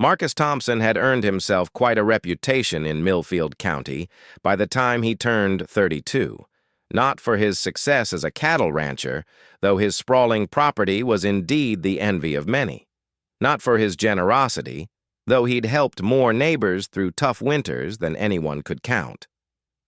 Marcus Thompson had earned himself quite a reputation in Millfield County by the time he turned 32. Not for his success as a cattle rancher, though his sprawling property was indeed the envy of many. Not for his generosity, though he'd helped more neighbors through tough winters than anyone could count.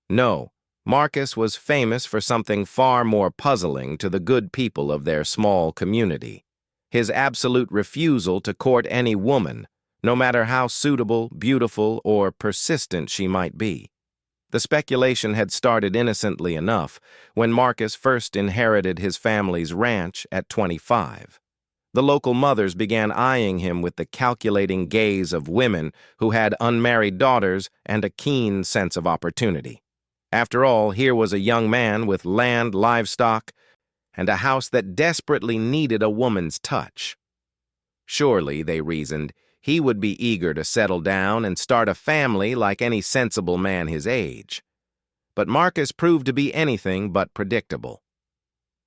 No, Marcus was famous for something far more puzzling to the good people of their small community: his absolute refusal to court any woman, no matter how suitable, beautiful, or persistent she might be. The speculation had started innocently enough when Marcus first inherited his family's ranch at 25. The local mothers began eyeing him with the calculating gaze of women who had unmarried daughters and a keen sense of opportunity. After all, here was a young man with land, livestock, and a house that desperately needed a woman's touch. Surely, they reasoned, he would be eager to settle down and start a family like any sensible man his age. But Marcus proved to be anything but predictable.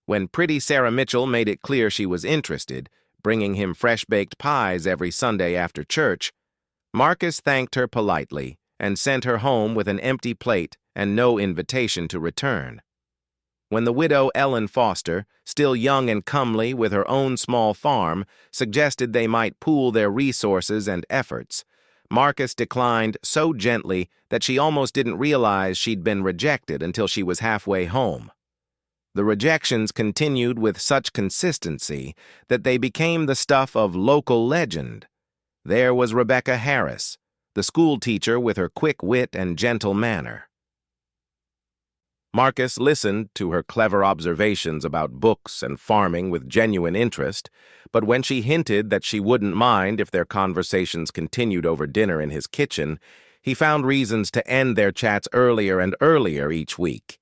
When pretty Sarah Mitchell made it clear she was interested, bringing him fresh-baked pies every Sunday after church, Marcus thanked her politely and sent her home with an empty plate and no invitation to return. When the widow Ellen Foster, still young and comely with her own small farm, suggested they might pool their resources and efforts, Marcus declined so gently that she almost didn't realize she'd been rejected until she was halfway home. The rejections continued with such consistency that they became the stuff of local legend. There was Rebecca Harris, the school teacher with her quick wit and gentle manner. Marcus listened to her clever observations about books and farming with genuine interest, but when she hinted that she wouldn't mind if their conversations continued over dinner in his kitchen, he found reasons to end their chats earlier and earlier each week.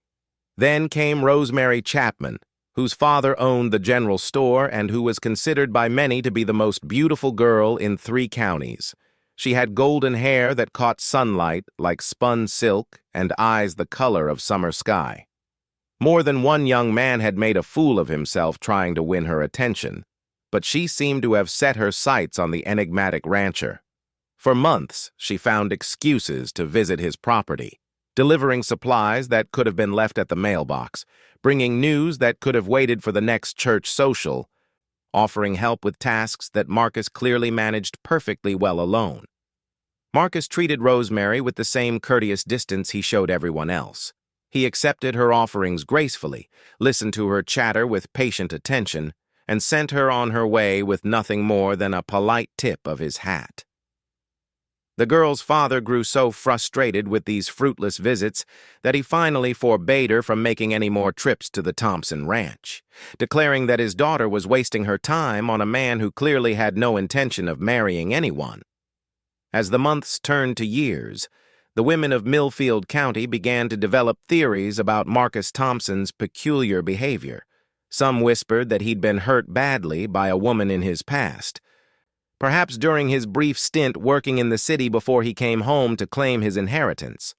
Then came Rosemary Chapman, whose father owned the general store and who was considered by many to be the most beautiful girl in 3 counties. She had golden hair that caught sunlight like spun silk and eyes the color of summer sky. More than one young man had made a fool of himself trying to win her attention, but she seemed to have set her sights on the enigmatic rancher. For months, she found excuses to visit his property, delivering supplies that could have been left at the mailbox, bringing news that could have waited for the next church social, offering help with tasks that Marcus clearly managed perfectly well alone. Marcus treated Rosemary with the same courteous distance he showed everyone else. He accepted her offerings gracefully, listened to her chatter with patient attention, and sent her on her way with nothing more than a polite tip of his hat. The girl's father grew so frustrated with these fruitless visits that he finally forbade her from making any more trips to the Thompson ranch, declaring that his daughter was wasting her time on a man who clearly had no intention of marrying anyone. As the months turned to years, the women of Millfield County began to develop theories about Marcus Thompson's peculiar behavior. Some whispered that he'd been hurt badly by a woman in his past, perhaps during his brief stint working in the city before he came home to claim his inheritance.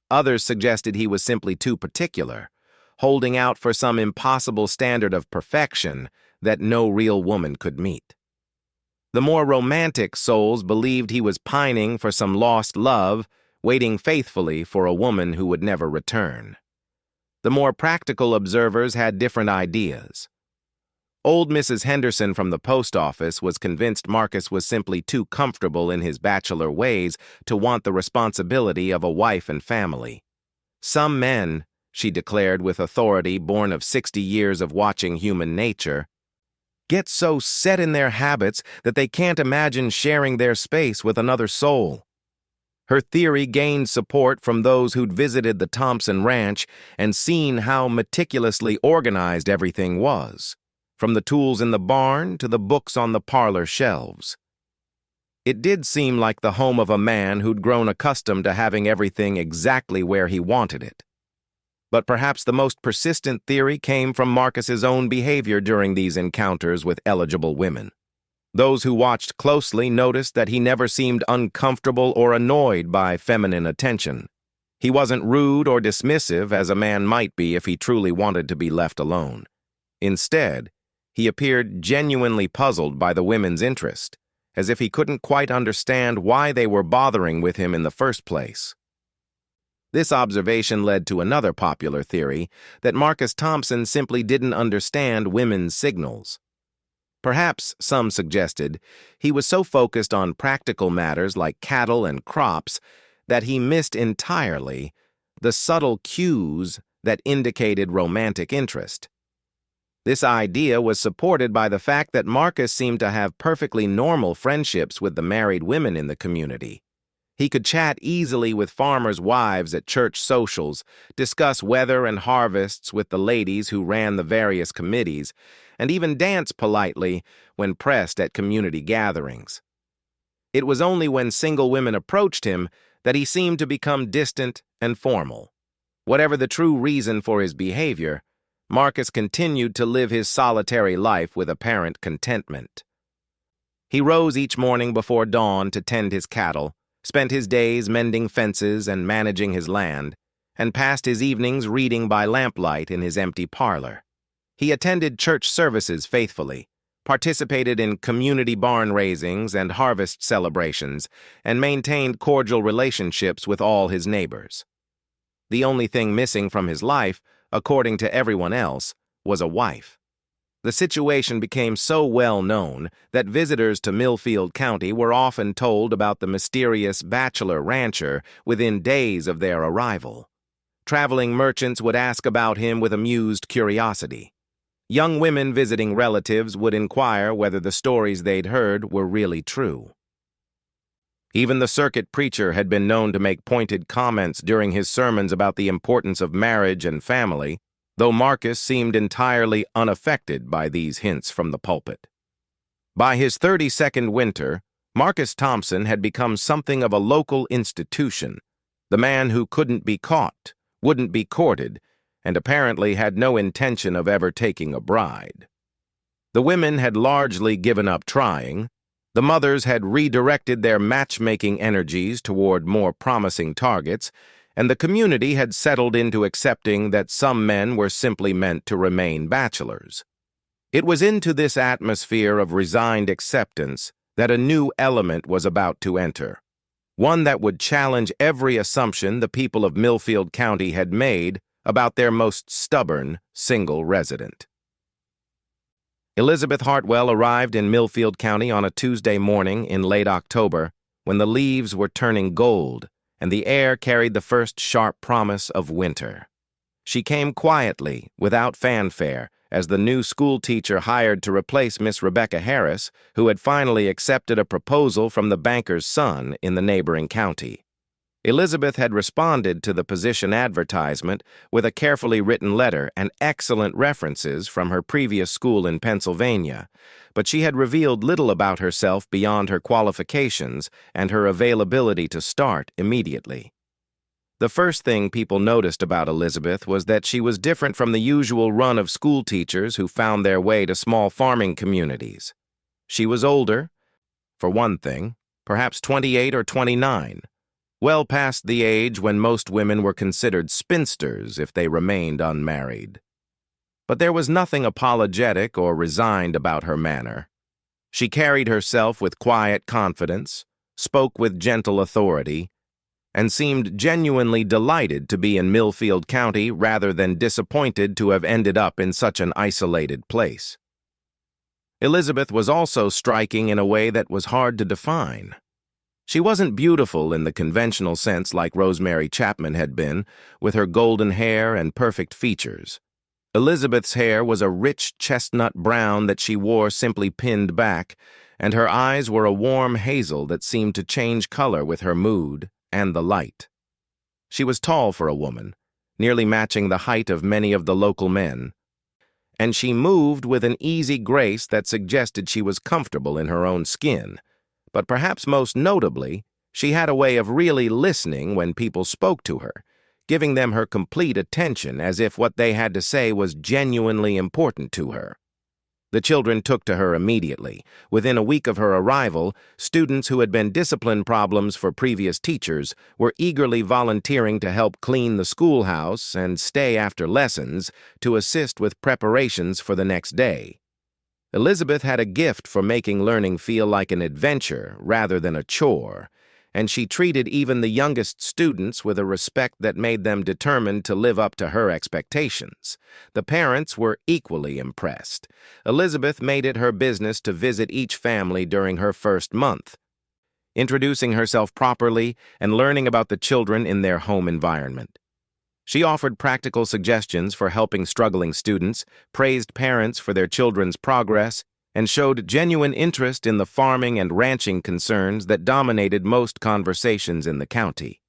Others suggested he was simply too particular, holding out for some impossible standard of perfection that no real woman could meet. The more romantic souls believed he was pining for some lost love, waiting faithfully for a woman who would never return. The more practical observers had different ideas. Old Mrs. Henderson from the post office was convinced Marcus was simply too comfortable in his bachelor ways to want the responsibility of a wife and family. Some men, she declared with authority born of 60 years of watching human nature, get so set in their habits that they can't imagine sharing their space with another soul. Her theory gained support from those who'd visited the Thompson Ranch and seen how meticulously organized everything was, from the tools in the barn to the books on the parlor shelves. It did seem like the home of a man who'd grown accustomed to having everything exactly where he wanted it. But perhaps the most persistent theory came from Marcus's own behavior during these encounters with eligible women. Those who watched closely noticed that he never seemed uncomfortable or annoyed by feminine attention. He wasn't rude or dismissive as a man might be if he truly wanted to be left alone. Instead, he appeared genuinely puzzled by the women's interest, as if he couldn't quite understand why they were bothering with him in the first place. This observation led to another popular theory, that Marcus Thompson simply didn't understand women's signals. Perhaps, some suggested, he was so focused on practical matters like cattle and crops that he missed entirely the subtle cues that indicated romantic interest. This idea was supported by the fact that Marcus seemed to have perfectly normal friendships with the married women in the community. He could chat easily with farmers' wives at church socials, discuss weather and harvests with the ladies who ran the various committees, and even dance politely when pressed at community gatherings. It was only when single women approached him that he seemed to become distant and formal. Whatever the true reason for his behavior, Marcus continued to live his solitary life with apparent contentment. He rose each morning before dawn to tend his cattle, spent his days mending fences and managing his land, and passed his evenings reading by lamplight in his empty parlor. He attended church services faithfully, participated in community barn raisings and harvest celebrations, and maintained cordial relationships with all his neighbors. The only thing missing from his life, according to everyone else, was a wife. The situation became so well known that visitors to Millfield County were often told about the mysterious bachelor rancher within days of their arrival. Traveling merchants would ask about him with amused curiosity. Young women visiting relatives would inquire whether the stories they'd heard were really true. Even the circuit preacher had been known to make pointed comments during his sermons about the importance of marriage and family, though Marcus seemed entirely unaffected by these hints from the pulpit. By his 32nd winter, Marcus Thompson had become something of a local institution, the man who couldn't be caught, wouldn't be courted, and apparently had no intention of ever taking a bride. The women had largely given up trying. The mothers had redirected their matchmaking energies toward more promising targets, and the community had settled into accepting that some men were simply meant to remain bachelors. It was into this atmosphere of resigned acceptance that a new element was about to enter, one that would challenge every assumption the people of Millfield County had made about their most stubborn single resident. Elizabeth Hartwell arrived in Millfield County on a Tuesday morning in late October when the leaves were turning gold and the air carried the first sharp promise of winter. She came quietly, without fanfare, as the new school teacher hired to replace Miss Rebecca Harris, who had finally accepted a proposal from the banker's son in the neighboring county. Elizabeth had responded to the position advertisement with a carefully written letter and excellent references from her previous school in Pennsylvania, but she had revealed little about herself beyond her qualifications and her availability to start immediately. The first thing people noticed about Elizabeth was that she was different from the usual run of school teachers who found their way to small farming communities. She was older, for one thing, perhaps 28 or 29, well past the age when most women were considered spinsters if they remained unmarried. But there was nothing apologetic or resigned about her manner. She carried herself with quiet confidence, spoke with gentle authority, and seemed genuinely delighted to be in Millfield County rather than disappointed to have ended up in such an isolated place. Elizabeth was also striking in a way that was hard to define. She wasn't beautiful in the conventional sense like Rosemary Chapman had been, with her golden hair and perfect features. Elizabeth's hair was a rich chestnut brown that she wore simply pinned back, and her eyes were a warm hazel that seemed to change color with her mood and the light. She was tall for a woman, nearly matching the height of many of the local men, and she moved with an easy grace that suggested she was comfortable in her own skin. But perhaps most notably, she had a way of really listening when people spoke to her, giving them her complete attention as if what they had to say was genuinely important to her. The children took to her immediately. Within a week of her arrival, students who had been discipline problems for previous teachers were eagerly volunteering to help clean the schoolhouse and stay after lessons to assist with preparations for the next day. Elizabeth had a gift for making learning feel like an adventure rather than a chore, and she treated even the youngest students with a respect that made them determined to live up to her expectations. The parents were equally impressed. Elizabeth made it her business to visit each family during her first month, introducing herself properly and learning about the children in their home environment. She offered practical suggestions for helping struggling students, praised parents for their children's progress, and showed genuine interest in the farming and ranching concerns that dominated most conversations in the county.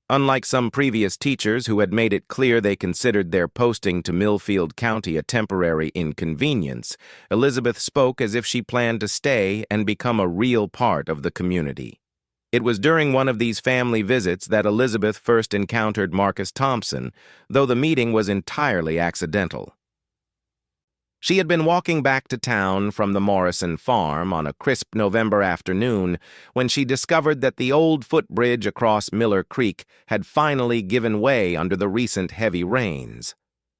Unlike some previous teachers who had made it clear they considered their posting to Millfield County a temporary inconvenience, Elizabeth spoke as if she planned to stay and become a real part of the community. It was during one of these family visits that Elizabeth first encountered Marcus Thompson, though the meeting was entirely accidental. She had been walking back to town from the Morrison farm on a crisp November afternoon when she discovered that the old footbridge across Miller Creek had finally given way under the recent heavy rains.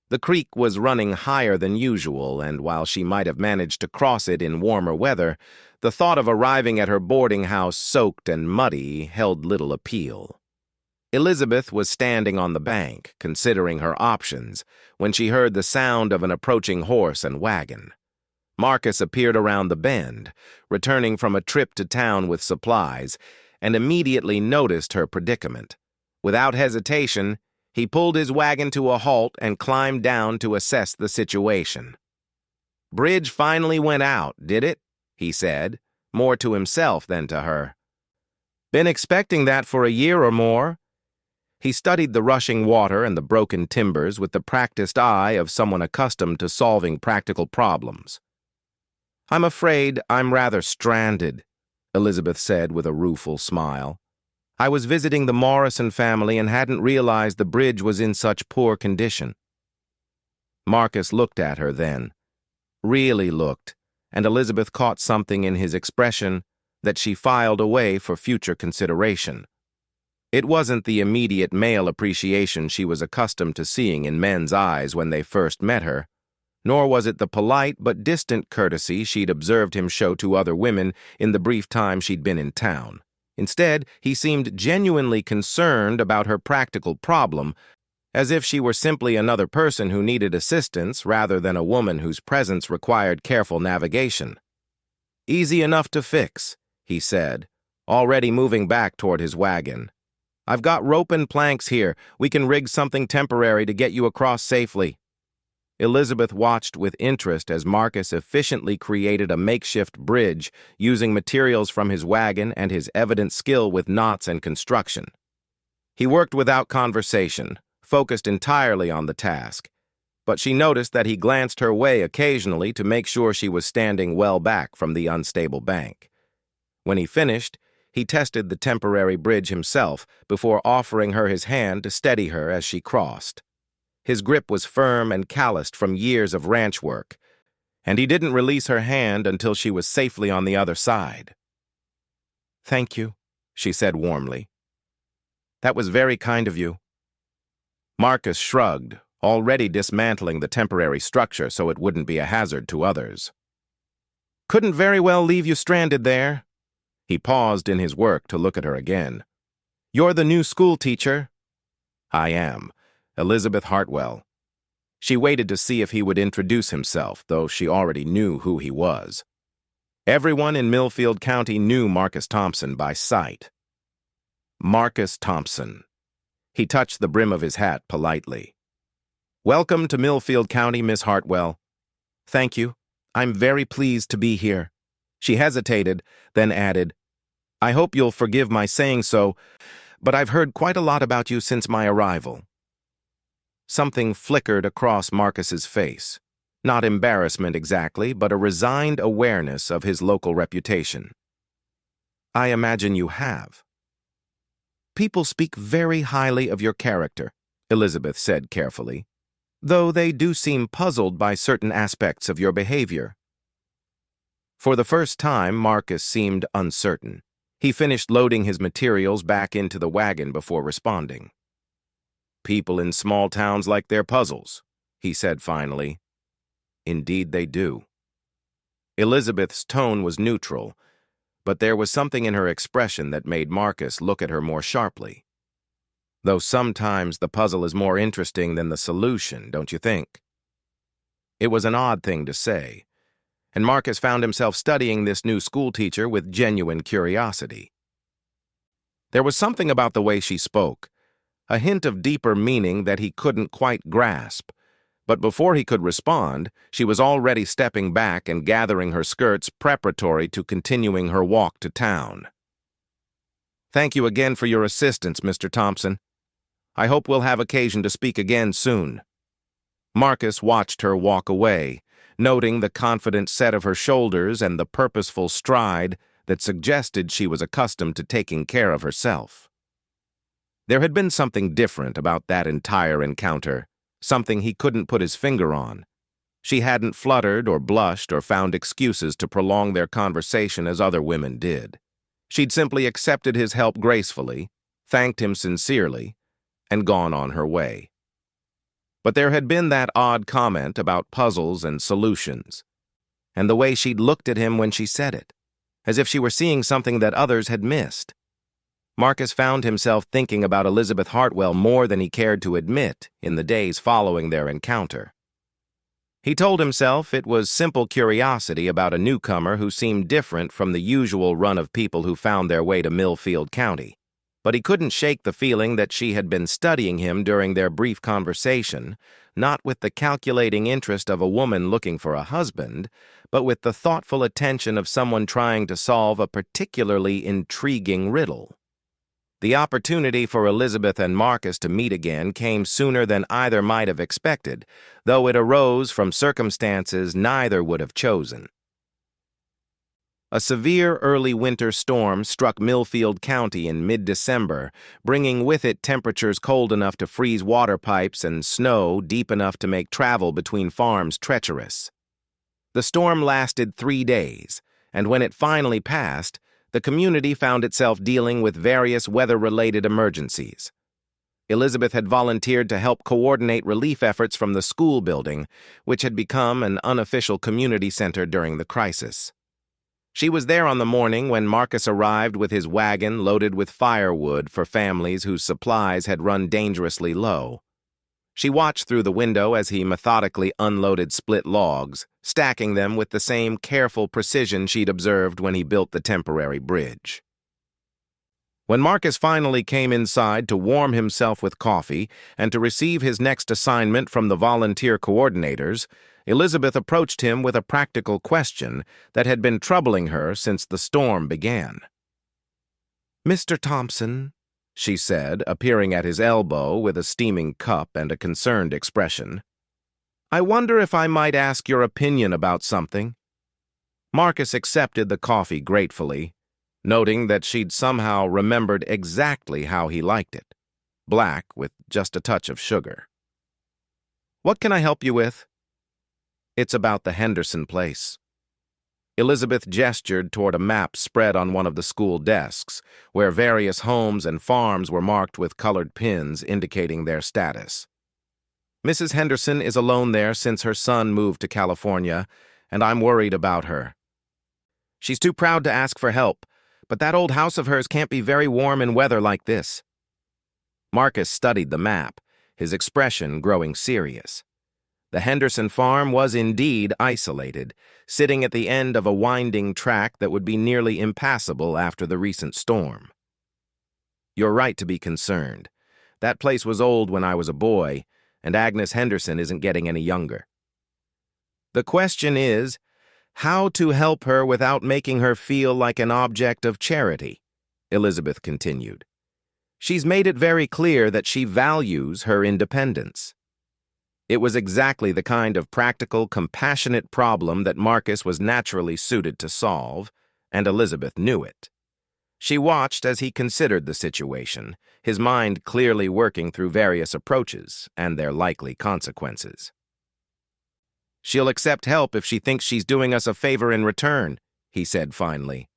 The creek was running higher than usual, and while she might have managed to cross it in warmer weather, the thought of arriving at her boarding house soaked and muddy held little appeal. Elizabeth was standing on the bank, considering her options, when she heard the sound of an approaching horse and wagon. Marcus appeared around the bend, returning from a trip to town with supplies, and immediately noticed her predicament. Without hesitation, he pulled his wagon to a halt and climbed down to assess the situation. "Bridge finally went out, did it?" he said, more to himself than to her. "Been expecting that for a year or more." He studied the rushing water and the broken timbers with the practiced eye of someone accustomed to solving practical problems. "I'm afraid I'm rather stranded," Elizabeth said with a rueful smile. "I was visiting the Morrison family and hadn't realized the bridge was in such poor condition." Marcus looked at her then, really looked, and Elizabeth caught something in his expression that she filed away for future consideration. It wasn't the immediate male appreciation she was accustomed to seeing in men's eyes when they first met her, nor was it the polite but distant courtesy she'd observed him show to other women in the brief time she'd been in town. Instead, he seemed genuinely concerned about her practical problem, as if she were simply another person who needed assistance rather than a woman whose presence required careful navigation. "Easy enough to fix," he said, already moving back toward his wagon. "I've got rope and planks here. We can rig something temporary to get you across safely." Elizabeth watched with interest as Marcus efficiently created a makeshift bridge using materials from his wagon and his evident skill with knots and construction. He worked without conversation, focused entirely on the task, but she noticed that he glanced her way occasionally to make sure she was standing well back from the unstable bank. When he finished, he tested the temporary bridge himself before offering her his hand to steady her as she crossed. His grip was firm and calloused from years of ranch work, and he didn't release her hand until she was safely on the other side. "Thank you," she said warmly. "That was very kind of you." Marcus shrugged, already dismantling the temporary structure so it wouldn't be a hazard to others. "Couldn't very well leave you stranded there." He paused in his work to look at her again. "You're the new school teacher?" "I am. Elizabeth Hartwell." She waited to see if he would introduce himself, though she already knew who he was. Everyone in Millfield County knew Marcus Thompson by sight. Marcus Thompson. He touched the brim of his hat politely. "Welcome to Millfield County, Miss Hartwell." "Thank you. I'm very pleased to be here." She hesitated, then added, "I hope you'll forgive my saying so, but I've heard quite a lot about you since my arrival." Something flickered across Marcus's face. Not embarrassment exactly, but a resigned awareness of his local reputation. "I imagine you have." "People speak very highly of your character," Elizabeth said carefully, "though they do seem puzzled by certain aspects of your behavior." For the first time, Marcus seemed uncertain. He finished loading his materials back into the wagon before responding. "People in small towns like their puzzles," he said finally. "Indeed they do." Elizabeth's tone was neutral, but there was something in her expression that made Marcus look at her more sharply. Though sometimes the puzzle is more interesting than the solution, don't you think? It was an odd thing to say, and Marcus found himself studying this new schoolteacher with genuine curiosity. There was something about the way she spoke, a hint of deeper meaning that he couldn't quite grasp, but before he could respond, she was already stepping back and gathering her skirts preparatory to continuing her walk to town. "Thank you again for your assistance, Mr. Thompson. I hope we'll have occasion to speak again soon." Marcus watched her walk away, noting the confident set of her shoulders and the purposeful stride that suggested she was accustomed to taking care of herself. There had been something different about that entire encounter, something he couldn't put his finger on. She hadn't fluttered or blushed or found excuses to prolong their conversation as other women did. She'd simply accepted his help gracefully, thanked him sincerely, and gone on her way. But there had been that odd comment about puzzles and solutions, and the way she'd looked at him when she said it, as if she were seeing something that others had missed. Marcus found himself thinking about Elizabeth Hartwell more than he cared to admit in the days following their encounter. He told himself it was simple curiosity about a newcomer who seemed different from the usual run of people who found their way to Millfield County, but he couldn't shake the feeling that she had been studying him during their brief conversation, not with the calculating interest of a woman looking for a husband, but with the thoughtful attention of someone trying to solve a particularly intriguing riddle. The opportunity for Elizabeth and Marcus to meet again came sooner than either might have expected, though it arose from circumstances neither would have chosen. A severe early winter storm struck Millfield County in mid-December, bringing with it temperatures cold enough to freeze water pipes and snow deep enough to make travel between farms treacherous. The storm lasted 3 days, and when it finally passed, the community found itself dealing with various weather-related emergencies. Elizabeth had volunteered to help coordinate relief efforts from the school building, which had become an unofficial community center during the crisis. She was there on the morning when Marcus arrived with his wagon loaded with firewood for families whose supplies had run dangerously low. She watched through the window as he methodically unloaded split logs, stacking them with the same careful precision she'd observed when he built the temporary bridge. When Marcus finally came inside to warm himself with coffee and to receive his next assignment from the volunteer coordinators, Elizabeth approached him with a practical question that had been troubling her since the storm began. "Mr. Thompson," she said, appearing at his elbow with a steaming cup and a concerned expression, "I wonder if I might ask your opinion about something." Marcus accepted the coffee gratefully, noting that she'd somehow remembered exactly how he liked it, black with just a touch of sugar. "What can I help you with?" "It's about the Henderson place." Elizabeth gestured toward a map spread on one of the school desks, where various homes and farms were marked with colored pins indicating their status. "Mrs. Henderson is alone there since her son moved to California, and I'm worried about her. She's too proud to ask for help, but that old house of hers can't be very warm in weather like this." Marcus studied the map, his expression growing serious. The Henderson farm was indeed isolated, sitting at the end of a winding track that would be nearly impassable after the recent storm. "You're right to be concerned. That place was old when I was a boy, and Agnes Henderson isn't getting any younger. The question is, how to help her without making her feel like an object of charity," Elizabeth continued. "She's made it very clear that she values her independence." It was exactly the kind of practical, compassionate problem that Marcus was naturally suited to solve, and Elizabeth knew it. She watched as he considered the situation, his mind clearly working through various approaches and their likely consequences. "She'll accept help if she thinks she's doing us a favor in return," he said finally.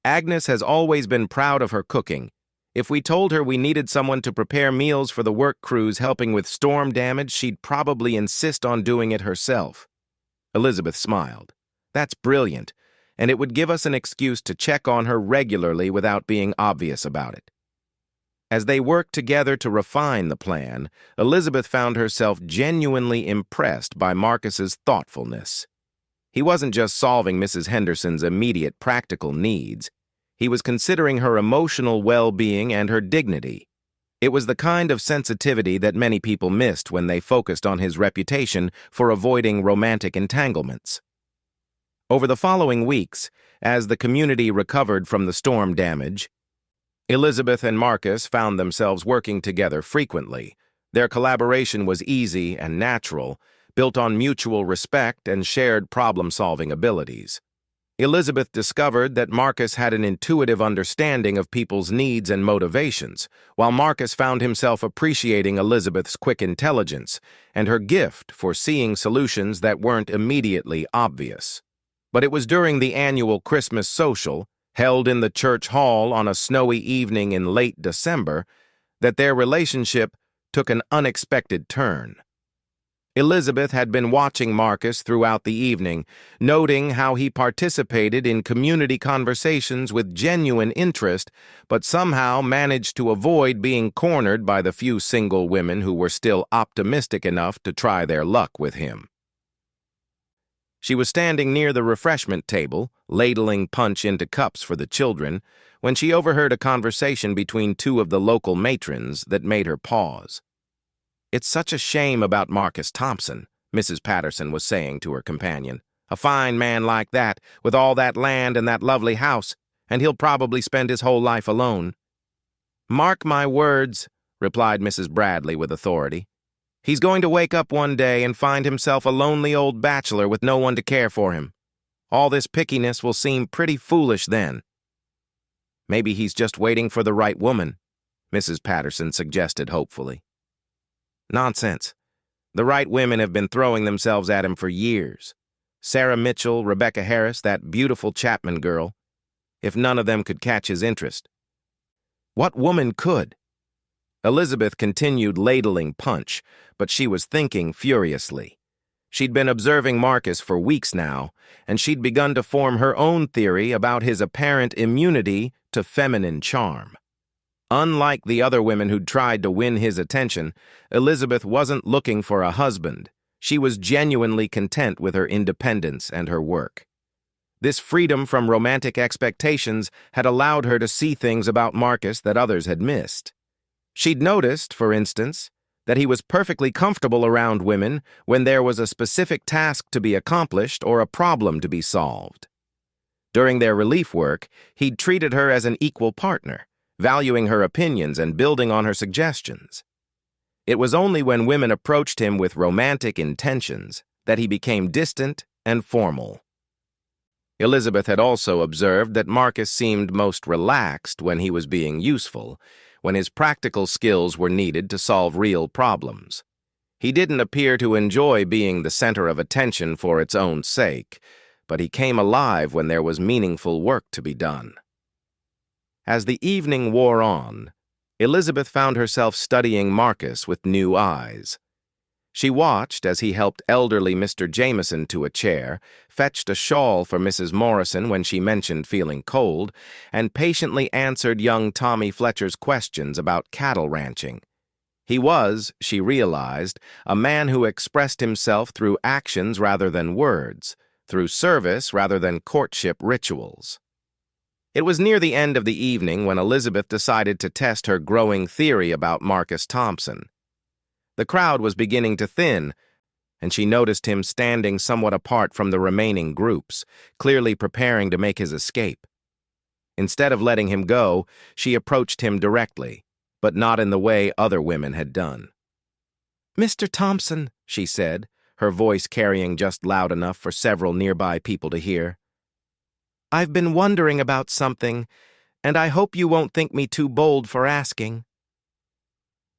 "Agnes has always been proud of her cooking. If we told her we needed someone to prepare meals for the work crews helping with storm damage, she'd probably insist on doing it herself." Elizabeth smiled. That's brilliant, and it would give us an excuse to check on her regularly without being obvious about it. As they worked together to refine the plan, Elizabeth found herself genuinely impressed by Marcus's thoughtfulness. He wasn't just solving Mrs. Henderson's immediate practical needs. He was considering her emotional well-being and her dignity. It was the kind of sensitivity that many people missed when they focused on his reputation for avoiding romantic entanglements. Over the following weeks, as the community recovered from the storm damage, Elizabeth and Marcus found themselves working together frequently. Their collaboration was easy and natural, built on mutual respect and shared problem-solving abilities. Elizabeth discovered that Marcus had an intuitive understanding of people's needs and motivations, while Marcus found himself appreciating Elizabeth's quick intelligence and her gift for seeing solutions that weren't immediately obvious. But it was during the annual Christmas social, held in the church hall on a snowy evening in late December, that their relationship took an unexpected turn. Elizabeth had been watching Marcus throughout the evening, noting how he participated in community conversations with genuine interest, but somehow managed to avoid being cornered by the few single women who were still optimistic enough to try their luck with him. She was standing near the refreshment table, ladling punch into cups for the children, when she overheard a conversation between two of the local matrons that made her pause. "It's such a shame about Marcus Thompson," Mrs. Patterson was saying to her companion. "A fine man like that, with all that land and that lovely house, and he'll probably spend his whole life alone." "Mark my words," replied Mrs. Bradley with authority. "He's going to wake up one day and find himself a lonely old bachelor with no one to care for him. All this pickiness will seem pretty foolish then." "Maybe he's just waiting for the right woman," Mrs. Patterson suggested hopefully. "Nonsense. The right women have been throwing themselves at him for years. Sarah Mitchell, Rebecca Harris, that beautiful Chapman girl. If none of them could catch his interest." "What woman could?" Elizabeth continued ladling punch, but she was thinking furiously. She'd been observing Marcus for weeks now, and she'd begun to form her own theory about his apparent immunity to feminine charm. Unlike the other women who'd tried to win his attention, Elizabeth wasn't looking for a husband. She was genuinely content with her independence and her work. This freedom from romantic expectations had allowed her to see things about Marcus that others had missed. She'd noticed, for instance, that he was perfectly comfortable around women when there was a specific task to be accomplished or a problem to be solved. During their relief work, he'd treated her as an equal partner, valuing her opinions and building on her suggestions. It was only when women approached him with romantic intentions that he became distant and formal. Elizabeth had also observed that Marcus seemed most relaxed when he was being useful, when his practical skills were needed to solve real problems. He didn't appear to enjoy being the center of attention for its own sake, but he came alive when there was meaningful work to be done. As the evening wore on, Elizabeth found herself studying Marcus with new eyes. She watched as he helped elderly Mr. Jameson to a chair, fetched a shawl for Mrs. Morrison when she mentioned feeling cold, and patiently answered young Tommy Fletcher's questions about cattle ranching. He was, she realized, a man who expressed himself through actions rather than words, through service rather than courtship rituals. It was near the end of the evening when Elizabeth decided to test her growing theory about Marcus Thompson. The crowd was beginning to thin, and she noticed him standing somewhat apart from the remaining groups, clearly preparing to make his escape. Instead of letting him go, she approached him directly, but not in the way other women had done. "Mr. Thompson," she said, her voice carrying just loud enough for several nearby people to hear. "I've been wondering about something, and I hope you won't think me too bold for asking."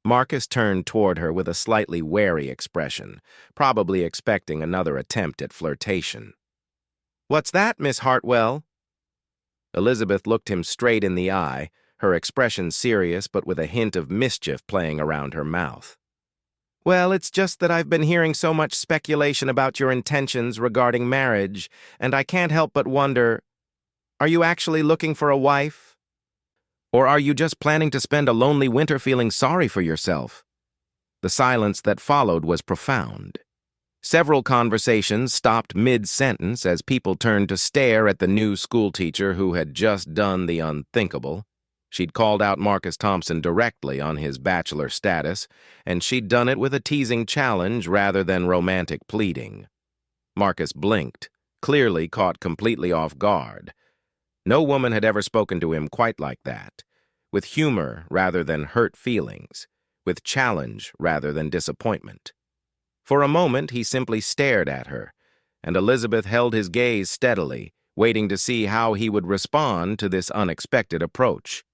Marcus turned toward her with a slightly wary expression, probably expecting another attempt at flirtation. "What's that, Miss Hartwell?" Elizabeth looked him straight in the eye, her expression serious but with a hint of mischief playing around her mouth. Well, it's just that I've been hearing so much speculation about your intentions regarding marriage, and I can't help but wonder, are you actually looking for a wife? Or are you just planning to spend a lonely winter feeling sorry for yourself? The silence that followed was profound. Several conversations stopped mid-sentence as people turned to stare at the new schoolteacher who had just done the unthinkable. She'd called out Marcus Thompson directly on his bachelor status, and she'd done it with a teasing challenge rather than romantic pleading. Marcus blinked, clearly caught completely off guard. No woman had ever spoken to him quite like that, with humor rather than hurt feelings, with challenge rather than disappointment. For a moment, he simply stared at her, and Elizabeth held his gaze steadily, waiting to see how he would respond to this unexpected approach.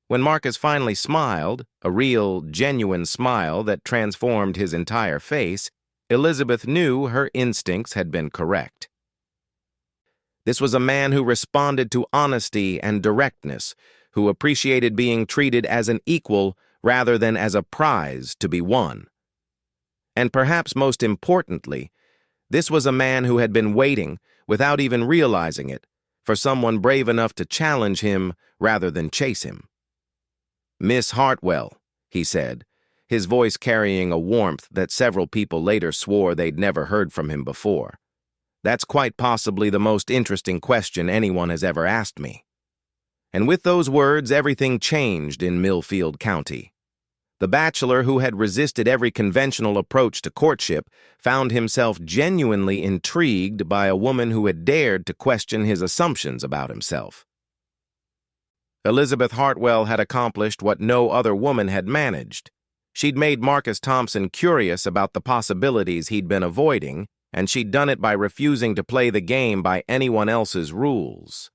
When Marcus finally smiled, a real, genuine smile that transformed his entire face, Elizabeth knew her instincts had been correct. This was a man who responded to honesty and directness, who appreciated being treated as an equal rather than as a prize to be won. And perhaps most importantly, this was a man who had been waiting, without even realizing it, for someone brave enough to challenge him rather than chase him. "Miss Hartwell," he said, his voice carrying a warmth that several people later swore they'd never heard from him before. "That's quite possibly the most interesting question anyone has ever asked me." And with those words, everything changed in Millfield County. The bachelor who had resisted every conventional approach to courtship found himself genuinely intrigued by a woman who had dared to question his assumptions about himself. Elizabeth Hartwell had accomplished what no other woman had managed. She'd made Marcus Thompson curious about the possibilities he'd been avoiding, and she'd done it by refusing to play the game by anyone else's rules.